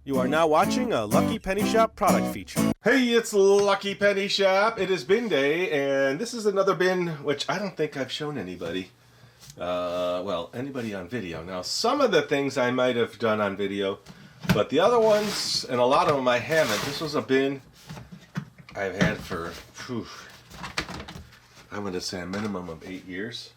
You are now watching a Lucky Penny Shop product feature. Hey, it's Lucky Penny Shop. It is bin day, and this is another bin which I don't think I've shown anybody. Well, anybody on video. Now, some of the things I might have done on video, but the other ones, and a lot of them I haven't. This was a bin I've had for, I'm going to say a minimum of 8 years.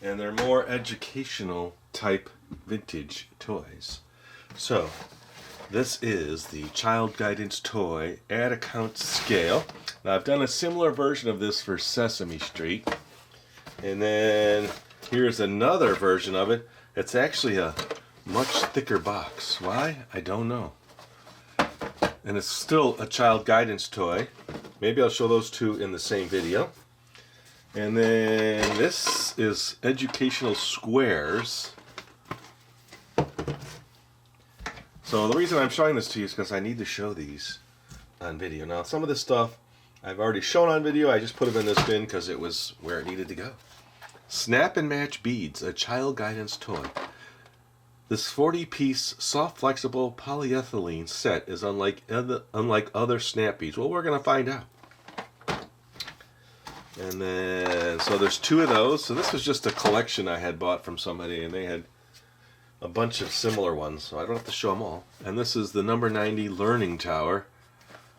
And they're more educational type vintage toys. So, this is the Child Guidance Toy Add Account Scale. Now, I've done a similar version of this for Sesame Street. And then here's another version of it. It's actually a much thicker box. Why? I don't know. And it's still a child guidance toy. Maybe I'll show those two in the same video. And then this is educational squares. So the reason I'm showing this to you is because I need to show these on video. Now, some of this stuff I've already shown on video. I just put them in this bin because it was where it needed to go. Snap and Match Beads, a child guidance toy. This 40-piece soft flexible polyethylene set is unlike other snap beads. Well, we're going to find out. And then, so there's two of those. So this was just a collection I had bought from somebody, and they had a bunch of similar ones, so I don't have to show them all. And this is the number 90 Learning Tower,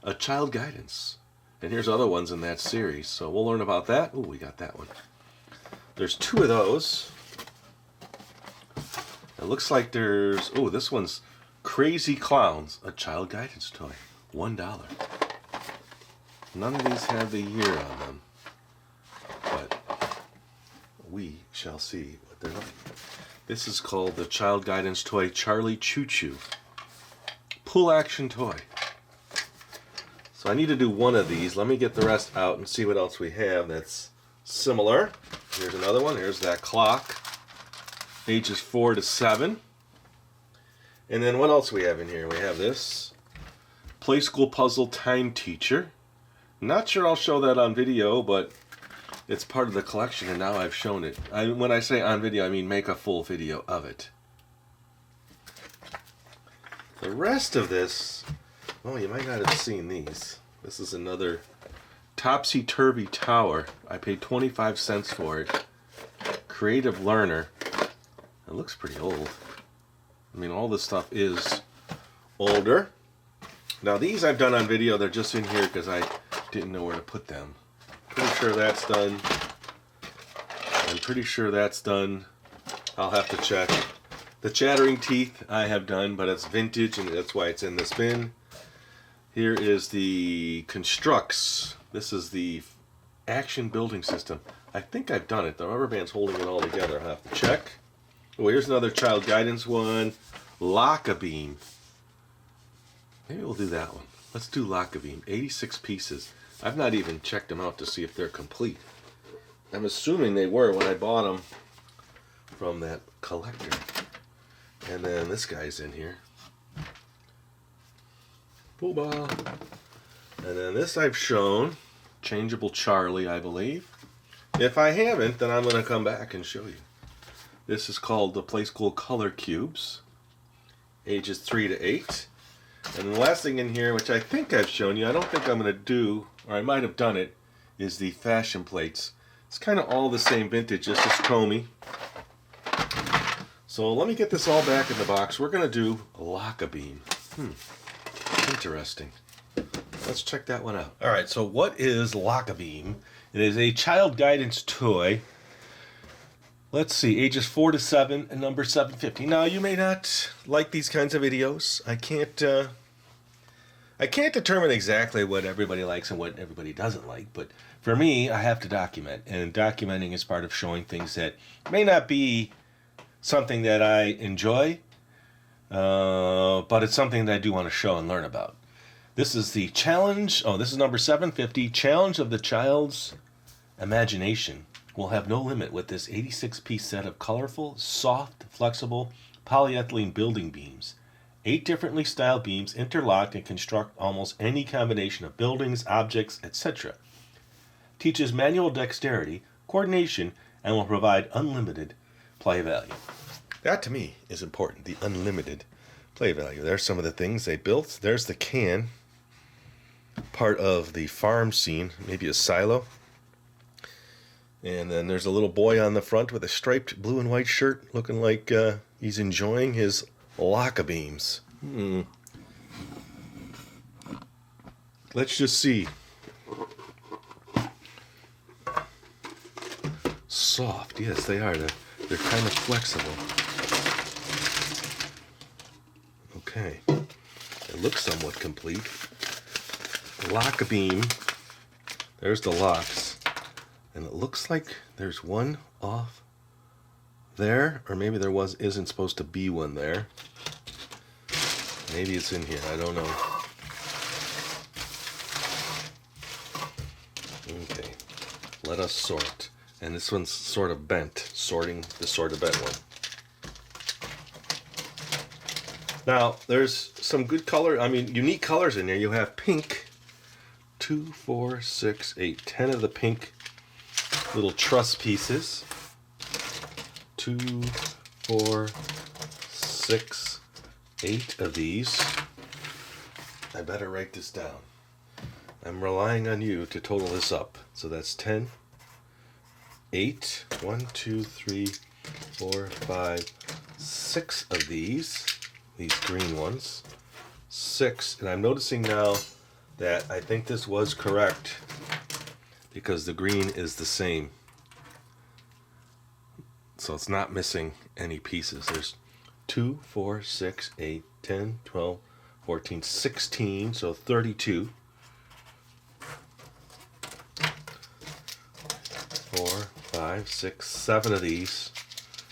a child guidance. And here's other ones in that series, so we'll learn about that. Oh, we got that one. There's two of those. It looks like there's, oh, this one's Crazy Clowns, a child guidance toy, $1. None of these have the year on them, but we shall see what they're like. This is called the Child Guidance Toy Charlie Choo Choo. Pull action toy. So I need to do one of these. Let me get the rest out and see what else we have that's similar. Here's another one. Here's that clock. Ages 4 to 7. And then what else we have in here? We have this Play School Puzzle Time Teacher. Not sure I'll show that on video, but it's part of the collection, and now I've shown it. When I say on video, I mean make a full video of it. The rest of this, oh, you might not have seen these. This is another Topsy-Turvy Tower. I paid 25 cents for it. Creative Learner. It looks pretty old. I mean, all this stuff is older. Now, these I've done on video. They're just in here because I didn't know where to put them. Pretty sure that's done. I'm pretty sure that's done. I'll have to check. The Chattering Teeth I have done, but it's vintage and that's why it's in this bin. Here is the Constructs. This is the Action Building System. I think I've done it. The rubber band's holding it all together. I'll have to check. Oh, here's another child guidance one. Lock-a-Beam. Maybe we'll do that one. Let's do Lock-a-Beam. 86 pieces. I've not even checked them out to see if they're complete. I'm assuming they were when I bought them from that collector. And then this guy's in here. Pool ball. And then this I've shown. Changeable Charlie, I believe. If I haven't, then I'm going to come back and show you. This is called the Play School Color Cubes. Ages 3 to 8. And the last thing in here, which I think I've shown you, I don't think I'm going to do, or I might have done it, is the fashion plates. It's kind of all the same vintage, it's just Comey. So let me get this all back in the box. We're going to do Lock-a-Beam. Interesting. Let's check that one out. All right, so what is Lock-a-Beam? It is a child guidance toy. Let's see, ages 4 to 7 and number 750. Now, you may not like these kinds of videos. I can't determine exactly what everybody likes and what everybody doesn't like, but for me, I have to document, and documenting is part of showing things that may not be something that I enjoy, but it's something that I do want to show and learn about. This is the challenge, this is number 750, Challenge of the Child's Imagination. Will have no limit with this 86-piece set of colorful, soft, flexible polyethylene building beams. 8 differently styled beams interlock and construct almost any combination of buildings, objects, etc. Teaches manual dexterity, coordination, and will provide unlimited play value. That to me is important, the unlimited Play value. There's some of the things they built. There's the can. Part of the farm scene. Maybe a silo. And then there's a little boy on the front with a striped blue and white shirt, looking like he's enjoying his locka beams. Let's just see. Soft, yes, they are. They're kind of flexible. Okay, it looks somewhat complete. Locka beam. There's the locks. And it looks like there's one off there, or maybe there isn't supposed to be one there. Maybe it's in here, I don't know. Okay, let us sort. And this one's sort of bent, sorting the sort of bent one. Now, there's some good color, unique colors in there. You have pink, 2, 4, 6, 8, 10 of the pink little truss pieces. 2, 4, 6, 8 of these. I better write this down. I'm relying on you to total this up. So that's 10, 8, 1, 2, 3, 4, 5, 6 of these green ones. 6, and I'm noticing now that I think this was correct, because the green is the same. So it's not missing any pieces. There's 2, 4, 6, 8, 10, 12, 14, 16, so 32. 4, 5, 6, 7 of these.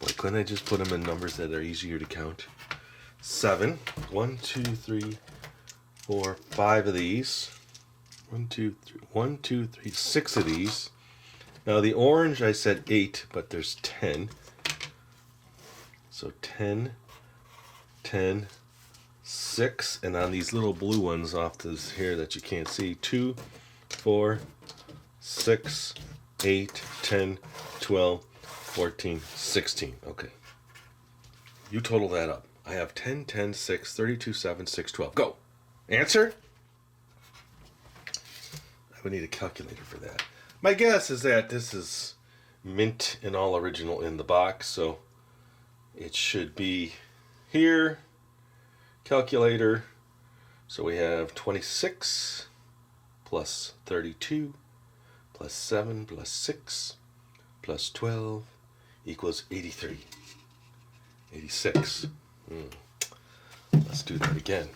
Boy, couldn't I just put them in numbers that are easier to count? 7. 1, 2, 3, 4, 5 of these. 1, 2, 3, 1, 2, 3, 6 of these. Now the orange I said 8, but there's 10. So 10, 10, 6, and on these little blue ones off this here that you can't see, 2, 4, 6, 8, 10, 12, 14, 16. Okay. You total that up. I have 10, 10, 6, 32, 7, 6, 12. Go. Answer? I would need a calculator for that. My guess is that this is mint and all original in the box, so it should be here. Calculator. So we have 26 plus 32 plus 7 plus 6 plus 12 equals 83. 86. Let's do that again.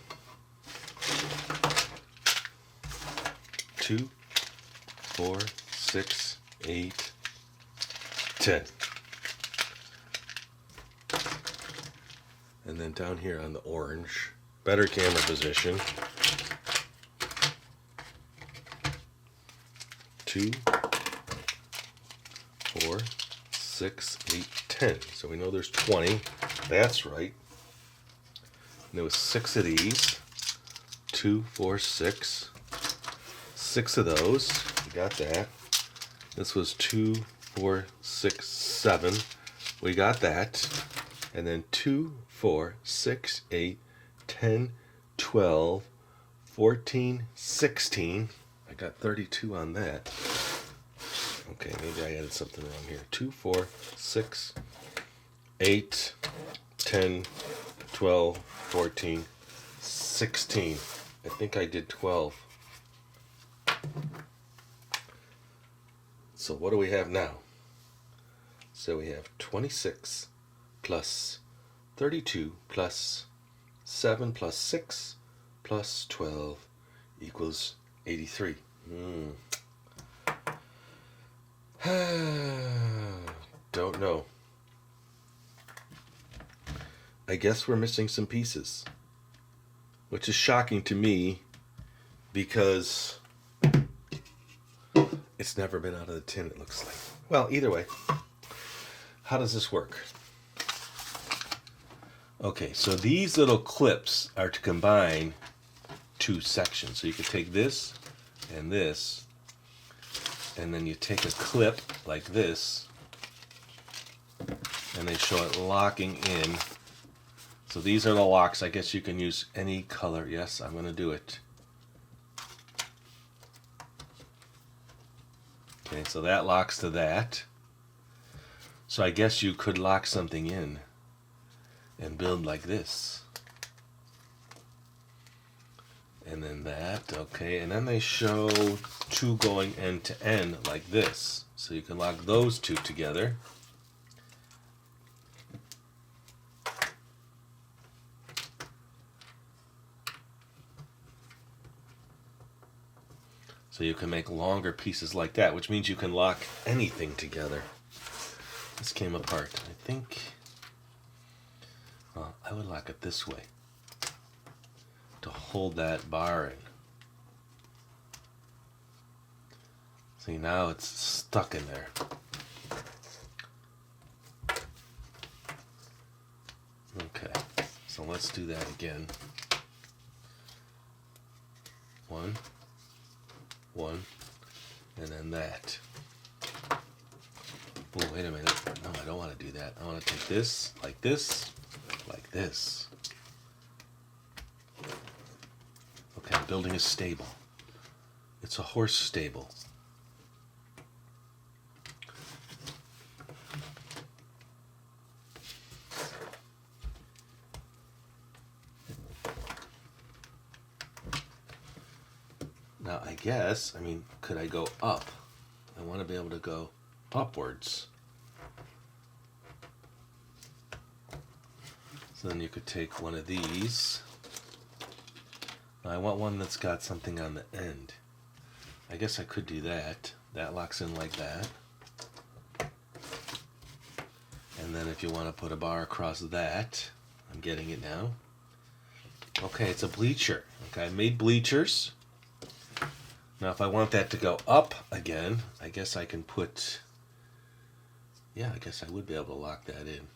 2, 4, 6, 8, 10. And then down here on the orange, better camera position. 2, 4, 6, 8, 10. So we know there's 20. That's right. And there was 6 of these. 2, 4, 6. 6 of those. We got that. This was 2, 4, 6, 7. We got that. And then 2, 4, 6, 8, 10, 12, 14, 16. I got 32 on that. Okay, maybe I added something wrong here. 2, 4, 6, 8, 10, 12, 14, 16. I think I did 12. So what do we have now? So we have 26 plus 32 plus 7 plus 6 plus 12 equals 83. Don't know. I guess we're missing some pieces, which is shocking to me because it's never been out of the tin, it looks like. Well, either way, how does this work? Okay, so these little clips are to combine two sections. So you could take this, and then you take a clip like this, and they show it locking in So these are the locks. I guess you can use any color. Yes, I'm going to do it. Okay, so that locks to that. So I guess you could lock something in and build like this. And then that, okay, and then they show two going end to end like this. So you can lock those two together. So you can make longer pieces like that, which means you can lock anything together. This came apart. I think, well, I would lock it this way to hold that bar in. See, now it's stuck in there. Okay, so let's do that again. One, and then that. Oh, wait a minute. No, I don't want to do that. I want to take this, like this, like this. Okay, I'm building a stable. It's a horse stable. Now, I guess, could I go up? I want to be able to go upwards. So then you could take one of these. Now, I want one that's got something on the end. I guess I could do that. That locks in like that. And then if you want to put a bar across that, I'm getting it now. Okay, it's a bleacher. Okay, I made bleachers. Now if I want that to go up again, I guess I can put, yeah, I guess I would be able to lock that in.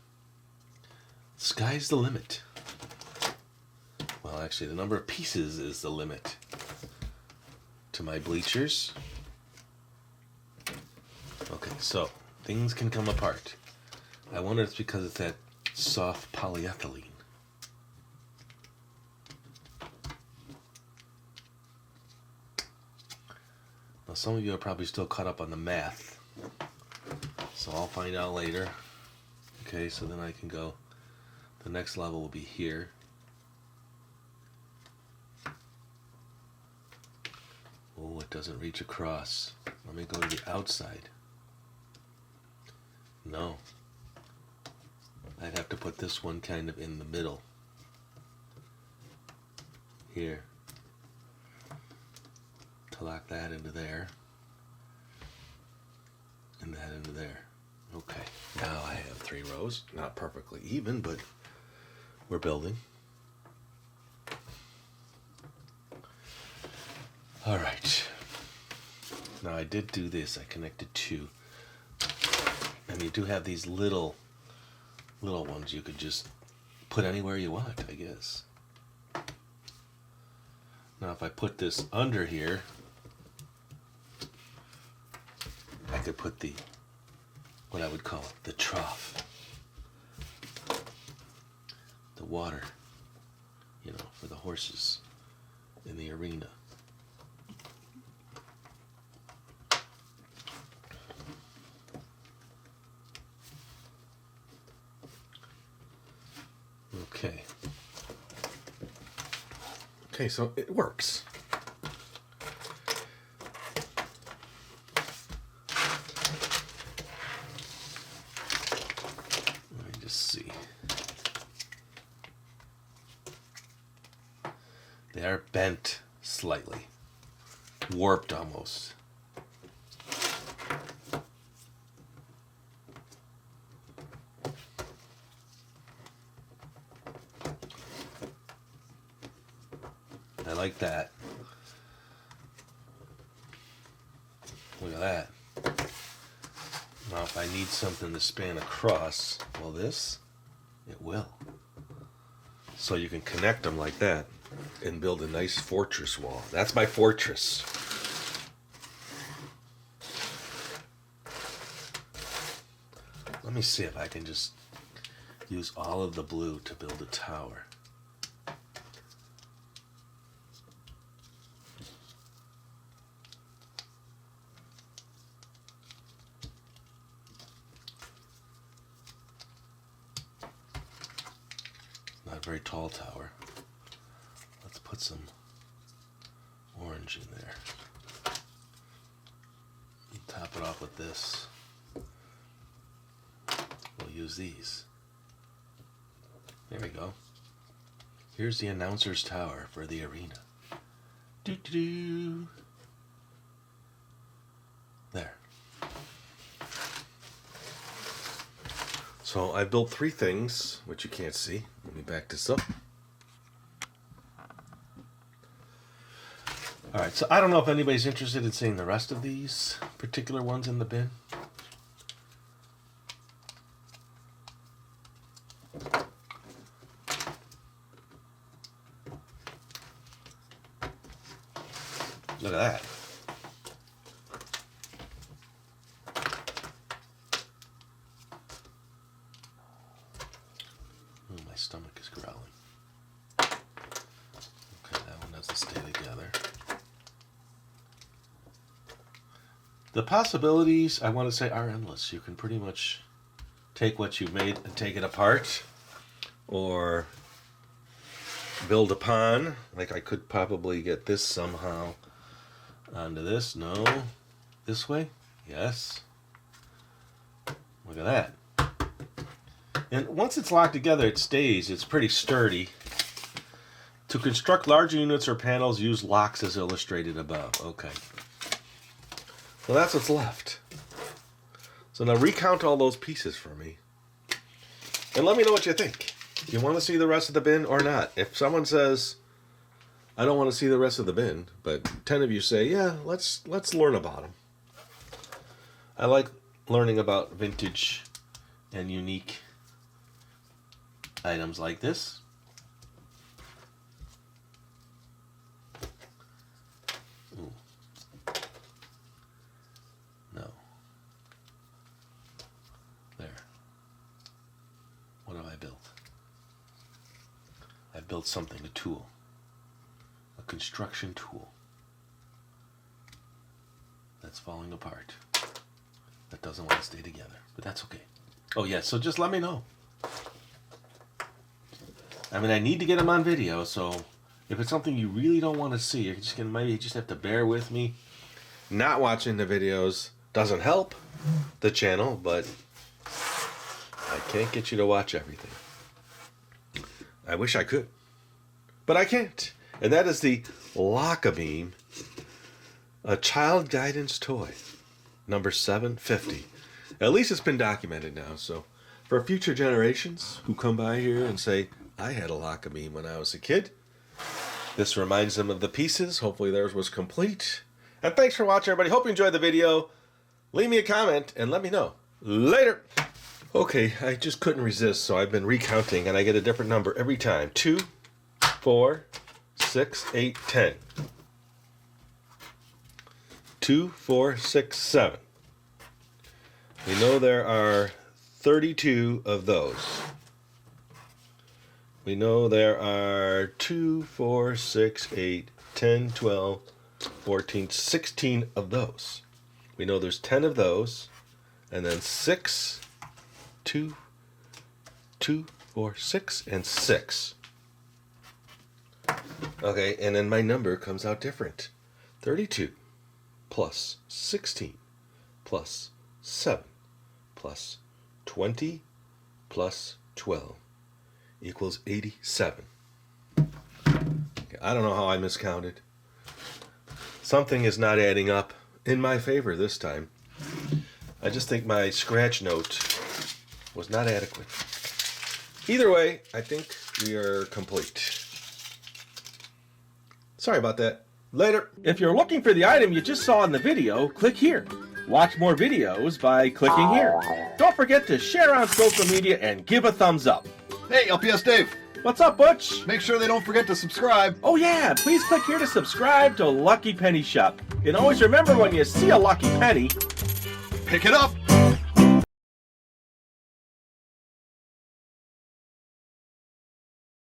Sky's the limit. Well, actually, the number of pieces is the limit to my bleachers. Okay, so things can come apart. I wonder if it's because it's that soft polyethylene. Now, some of you are probably still caught up on the math, so I'll find out later. Okay, so then I can go, the next level will be here. Oh, it doesn't reach across. Let me go to the outside. No. I'd have to put this one kind of in the middle. Here. To lock that into there. And that into there. Okay. Now I have 3 rows. Not perfectly even, but we're building. All right. Now I did do this. I connected 2. And you do have these little ones you could just put anywhere you want, I guess. Now if I put this under here, I could put the, what I would call the trough. The water, for the horses in the arena. Okay, so it works. Let me just see. They are bent slightly, warped almost. I like that. Look at that. Now if I need something to span across, well this, it will. So you can connect them like that and build a nice fortress wall. That's my fortress. Let me see if I can just use all of the blue to build a tower. Not a very tall tower. Let's put some orange in there. And top it off with this. We'll use these. There we go. Here's the announcer's tower for the arena. Doo-doo-doo. There. So I built 3 things, which you can't see. Let me back this up. Alright, so I don't know if anybody's interested in seeing the rest of these particular ones in the bin. Look at that. Oh, my stomach is growling. Okay, that one doesn't stay together. The possibilities, I want to say, are endless. You can pretty much take what you've made and take it apart, or build upon. Like I could probably get this somehow onto this. No. This way? Yes. Look at that. And once it's locked together, it stays. It's pretty sturdy. To construct larger units or panels, use locks as illustrated above. Okay. So that's what's left. So now recount all those pieces for me. And let me know what you think. Do you want to see the rest of the bin or not? If someone says, I don't want to see the rest of the bin, but 10 of you say, yeah, let's learn about them. I like learning about vintage and unique items like this. Ooh. No. There. What have I built? I built something, a tool. A construction tool. That's falling apart. That doesn't want to stay together, but that's okay. Oh yeah, so just let me know. I mean, I need to get them on video, so if it's something you really don't want to see, you're just gonna maybe just have to bear with me. Not watching the videos doesn't help the channel, but I can't get you to watch everything. I wish I could, but I can't. And that is the Lock-A-Beam, a child guidance toy, number 750. At least it's been documented now, so for future generations who come by here and say, I had a Lock-A-Beam when I was a kid, this reminds them of the pieces. Hopefully theirs was complete. And thanks for watching, everybody. Hope you enjoyed the video. Leave me a comment and let me know. Later. Okay, I just couldn't resist, so I've been recounting, and I get a different number every time. 2, 4, 6, 8, 10. 2, 4, 6, 7. We know there are 32 of those. We know there are 2, 4, 6, 8, 10, 12, 14, 16 of those. We know there's 10 of those, and then 6, 2, 4, 6, and 6. Okay, and then my number comes out different. 32 plus 16 plus 7 plus 20 plus 12 equals 87. Okay, I don't know how I miscounted. Something is not adding up in my favor this time. I just think my scratch note was not adequate. Either way, I think we are complete. Sorry about that. Later. If you're looking for the item you just saw in the video, click here. Watch more videos by clicking here. Don't forget to share on social media and give a thumbs up. Hey, LPS Dave. What's up, Butch? Make sure they don't forget to subscribe. Oh yeah, please click here to subscribe to Lucky Penny Shop. And always remember, when you see a lucky penny, Pick it up.